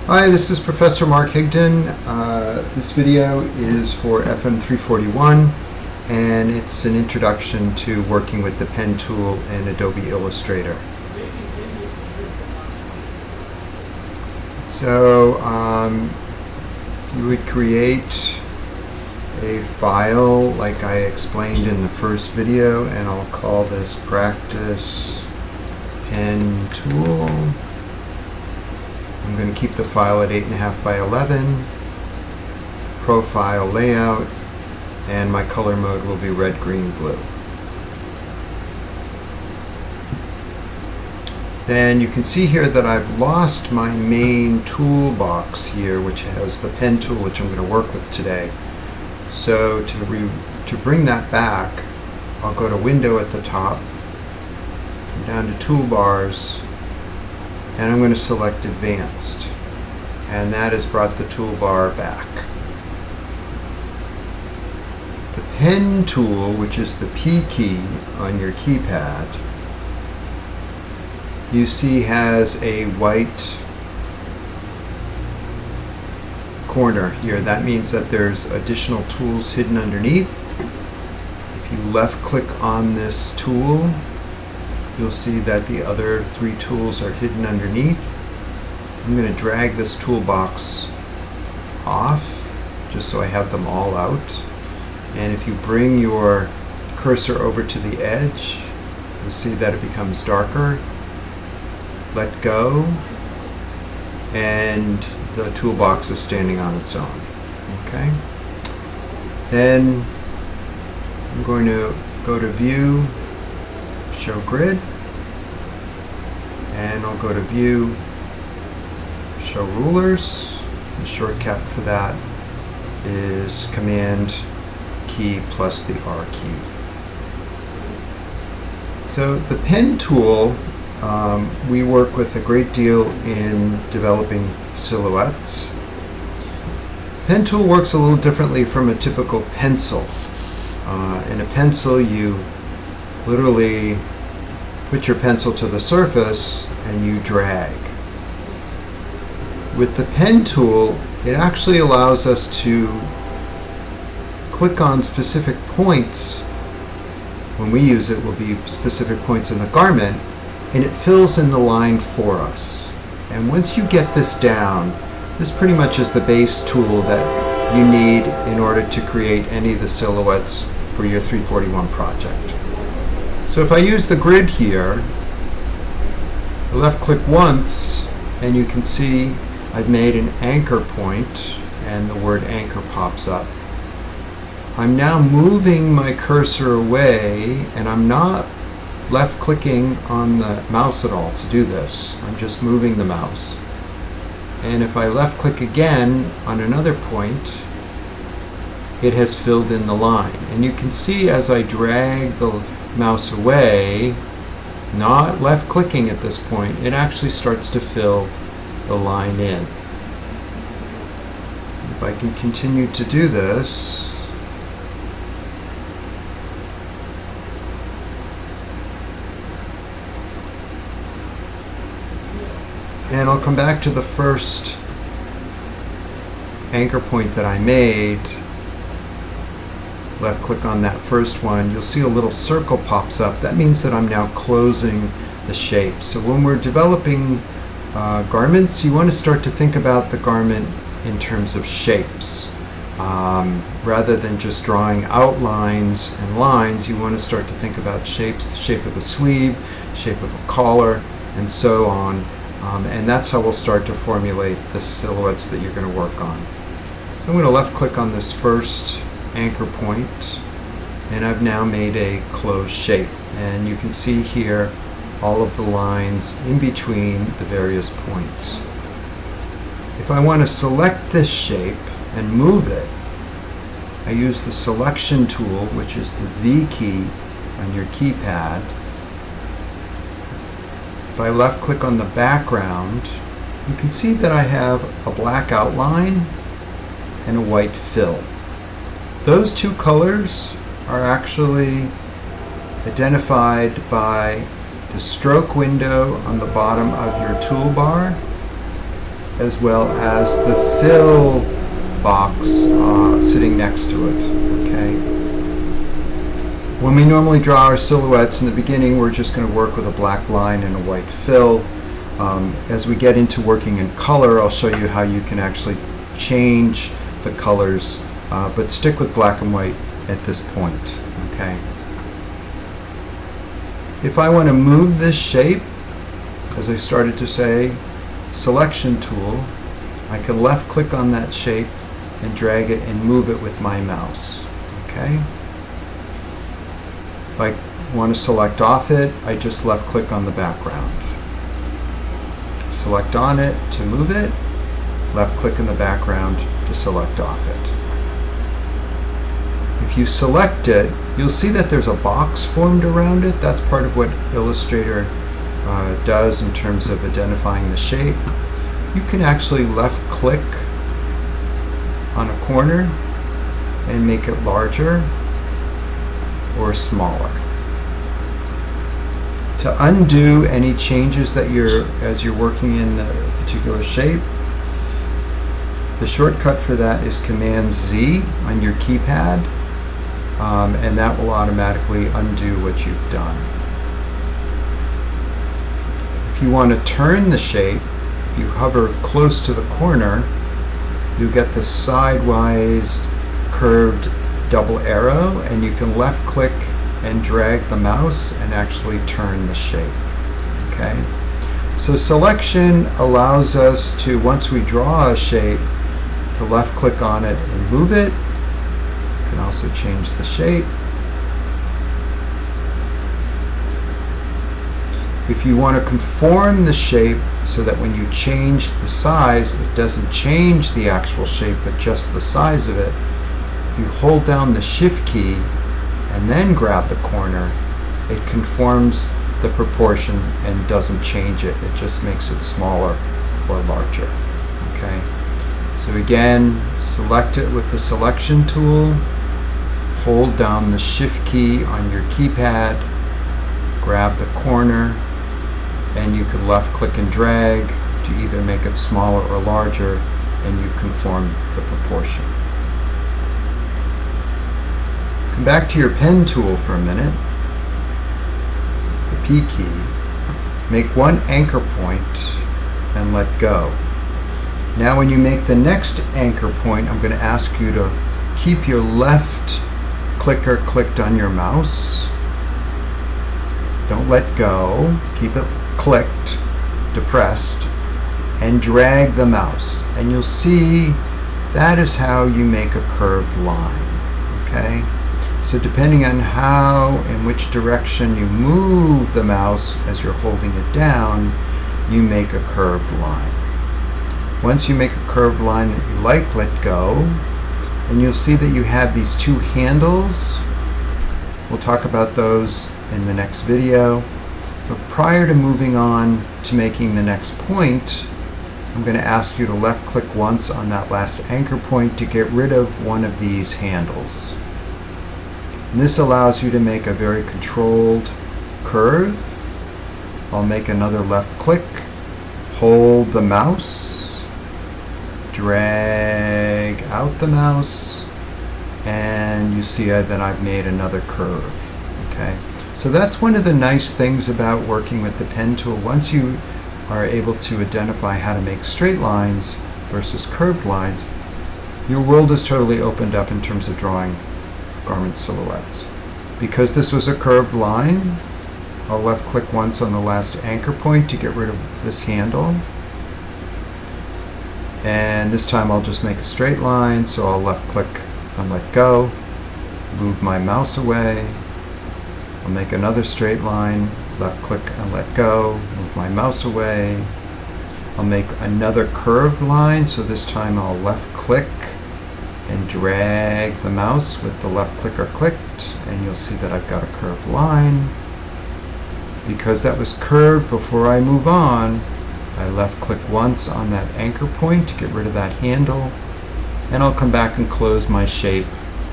Hi, this is Professor Mark Higdon. This video is for FM341, and it's an introduction to working with the pen tool in Adobe Illustrator. So you would create a file like I explained in the first video, and I'll call this Practice Pen Tool. I'm going to keep the file at 8.5 by 11, profile layout, and my color mode will be red, green, blue. Then you can see here that I've lost my main toolbox here, which has the pen tool, which I'm going to work with today. So to bring that back, I'll go to Window at the top, come down to Toolbars, and I'm going to select Advanced, and that has brought the toolbar back. The pen tool, which is the P key on your keypad, you see has a white corner here. That means that there's additional tools hidden underneath. If you left click on this tool, you'll see that the other three tools are hidden underneath. I'm going to drag this toolbox off just so I have them all out. And if you bring your cursor over to the edge, you'll see that it becomes darker. Let go, and the toolbox is standing on its own. Okay. Then I'm going to go to View, Show Grid, and I'll go to View, Show Rulers. The shortcut for that is Command key plus the R key. So the pen tool, we work with a great deal in developing silhouettes. Pen tool works a little differently from a typical pencil. In a pencil, you literally put your pencil to the surface and you drag. With the pen tool, it actually allows us to click on specific points. When we use it, will be specific points in the garment, and it fills in the line for us. And once you get this down, this pretty much is the base tool that you need in order to create any of the silhouettes for your 341 project. So if I use the grid here, I left click once, and you can see I've made an anchor point, and the word anchor pops up. I'm now moving my cursor away, and I'm not left clicking on the mouse at all to do this. I'm just moving the mouse. And if I left click again on another point, it has filled in the line. And you can see as I drag the mouse away, not left clicking at this point, it actually starts to fill the line in. If I can continue to do this, and I'll come back to the first anchor point that I made. Left click on that first one, you'll see a little circle pops up. That means that I'm now closing the shape. So when we're developing garments, you want to start to think about the garment in terms of shapes. Rather than just drawing outlines and lines, you want to start to think about shapes, the shape of a sleeve, shape of a collar, and so on. And that's how we'll start to formulate the silhouettes that you're going to work on. So I'm going to left click on this first anchor point, and I've now made a closed shape. And you can see here all of the lines in between the various points. If I want to select this shape and move it, I use the selection tool, which is the V key on your keypad. If I left click on the background, you can see that I have a black outline and a white fill. Those two colors are actually identified by the stroke window on the bottom of your toolbar as well as the fill box sitting next to it. Okay. When we normally draw our silhouettes in the beginning, we're just going to work with a black line and a white fill. As we get into working in color, I'll show you how you can actually change the colors, but stick with black and white at this point. Okay. If I want to move this shape, as I started to say, selection tool, I can left click on that shape and drag it and move it with my mouse. Okay. If I want to select off it, I just left click on the background. Select on it to move it, left click in the background to select off it. If you select it, you'll see that there's a box formed around it. That's part of what Illustrator does in terms of identifying the shape. You can actually left click on a corner and make it larger or smaller. To undo any changes that as you're working in a particular shape, the shortcut for that is Command Z on your keypad, and that will automatically undo what you've done. If you want to turn the shape, if you hover close to the corner, you'll get the sidewise curved double arrow, and you can left click and drag the mouse and actually turn the shape. Okay. So selection allows us to, once we draw a shape, to left click on it and move it. You can also change the shape. If you want to conform the shape so that when you change the size, it doesn't change the actual shape but just the size of it, you hold down the Shift key and then grab the corner, it conforms the proportions and doesn't change it. It just makes it smaller or larger. Okay. So again, select it with the selection tool, hold down the Shift key on your keypad, grab the corner, and you can left click and drag to either make it smaller or larger, and you conform the proportion. Come back to your pen tool for a minute, the P key, make one anchor point and let go. Now when you make the next anchor point, I'm going to ask you to keep your left clicker clicked on your mouse. Don't let go, keep it clicked, depressed, and drag the mouse. And you'll see that is how you make a curved line. Okay? So depending on how and which direction you move the mouse as you're holding it down, you make a curved line. Once you make a curved line that you like, let go, and you'll see that you have these two handles. We'll talk about those in the next video. But prior to moving on to making the next point, I'm going to ask you to left click once on that last anchor point to get rid of one of these handles. And this allows you to make a very controlled curve. I'll make another left click, hold the mouse, drag out the mouse, and you see that I've made another curve. Okay. So that's one of the nice things about working with the pen tool. Once you are able to identify how to make straight lines versus curved lines, your world is totally opened up in terms of drawing garment silhouettes. Because this was a curved line, I'll left click once on the last anchor point to get rid of this handle. And this time I'll just make a straight line, so I'll left click and let go, move my mouse away. I'll make another straight line, left click and let go, move my mouse away. I'll make another curved line, so this time I'll left click and drag the mouse with the left clicker clicked, and you'll see that I've got a curved line. Because that was curved before I move on, I left click once on that anchor point to get rid of that handle, and I'll come back and close my shape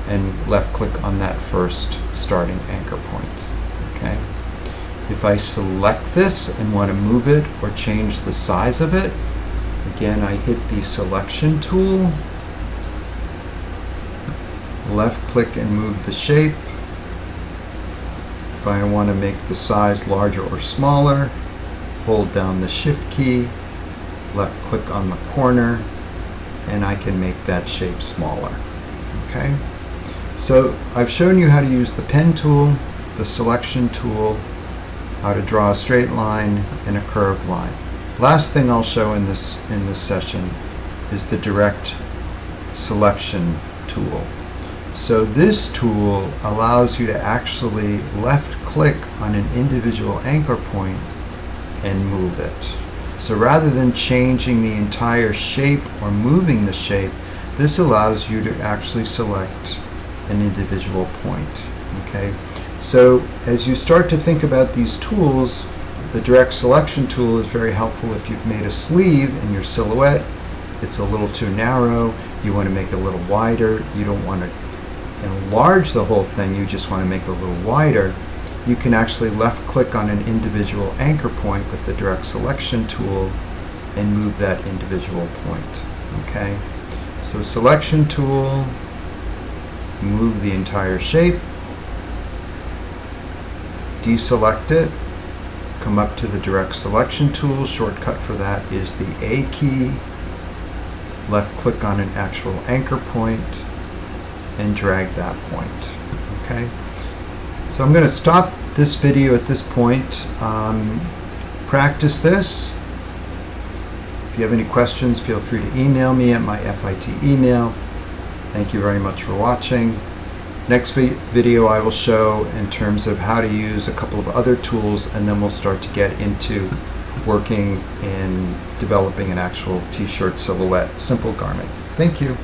and left click on that first starting anchor point. Okay. If I select this and want to move it or change the size of it, Again, I hit the selection tool, left click and move the shape. If I want to make the size larger or smaller, hold down the shift key, left click on the corner, and I can make that shape smaller. Okay? So I've shown you how to use the pen tool, the selection tool, how to draw a straight line and a curved line. Last thing I'll show in this session is the direct selection tool. So this tool allows you to actually left click on an individual anchor point and move it. So rather than changing the entire shape or moving the shape, this allows you to actually select an individual point. Okay? So as you start to think about these tools, the direct selection tool is very helpful if you've made a sleeve in your silhouette. It's a little too narrow. You want to make it a little wider. You don't want to enlarge the whole thing. You just want to make it a little wider. You can actually left click on an individual anchor point with the direct selection tool and move that individual point. Okay? So selection tool, move the entire shape, deselect it, come up to the direct selection tool. Shortcut for that is the A key. Left click on an actual anchor point and drag that point. Okay? So I'm going to stop this video at this point. Practice this. If you have any questions, feel free to email me at my FIT email. Thank you very much for watching. Next video I will show in terms of how to use a couple of other tools, and then we'll start to get into working in developing an actual t-shirt silhouette, simple garment. Thank you.